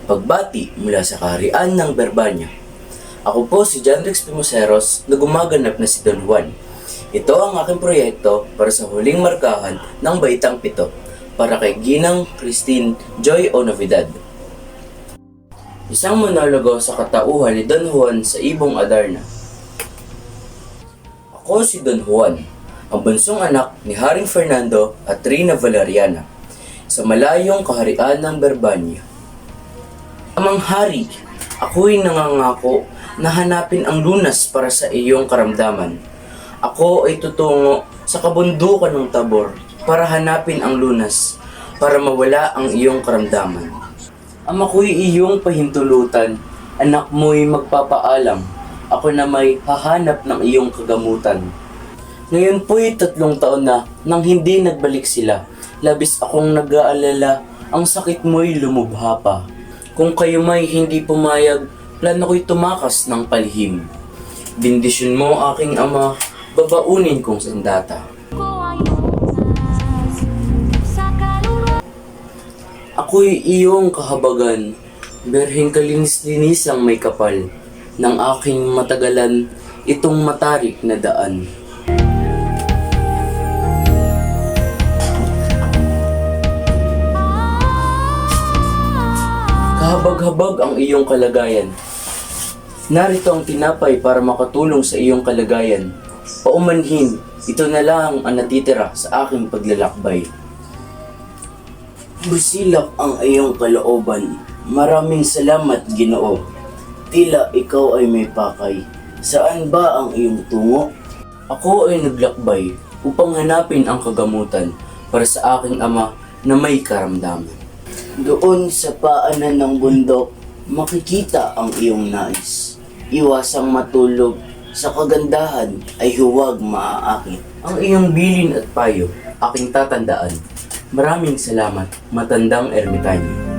pagbati mula sa kaharian ng Berbanya. Ako po si John Rex Pimoseros na gumaganap na si Don Juan. Ito ang aking proyekto para sa huling markahan ng Baitang Pito para kay Ginang Christine Joy O Navidad. Isang monologo sa katauhan ni Don Juan sa Ibong Adarna. Ako si Don Juan, ang bunsong anak ni Haring Fernando at Rina Valeriana sa malayong kaharian ng Berbanya. Amang hari, ako'y nangangako na hanapin ang lunas para sa iyong karamdaman. Ako ay tutungo sa kabundukan ng Tabor para hanapin ang lunas para mawala ang iyong karamdaman. Ama ko'y iyong pahintulutan, anak mo'y magpapaalam, ako na may hahanap ng iyong kagamutan. Ngayon po'y 3 taon na nang hindi nagbalik sila, labis akong nag-aalala, ang sakit mo'y lumubha pa. Kung kayo may hindi pumayag, plano ko'y tumakas ng palihim. Bendisyon mo aking ama, babaunin kong sandata. Ako'y iyong kahabagan, berheng kalinis-linisang may kapal, ng aking matagalan, itong matarik na daan. Kahabag-habag ang iyong kalagayan. Narito ang tinapay para makatulong sa iyong kalagayan. Paumanhin, ito na lang ang natitira sa aking paglalakbay. Busilak ang iyong kalooban. Maraming salamat, Ginoo. Tila ikaw ay may pakay. Saan ba ang iyong tungo? Ako ay naglakbay upang hanapin ang kagamutan para sa aking ama na may karamdaman. Doon sa paanan ng bundok, makikita ang iyong nais. Iwasang matulog, sa kagandahan ay huwag maaakit. Ang iyong bilin at payo, aking tatandaan. Maraming salamat, matandang ermitanyo.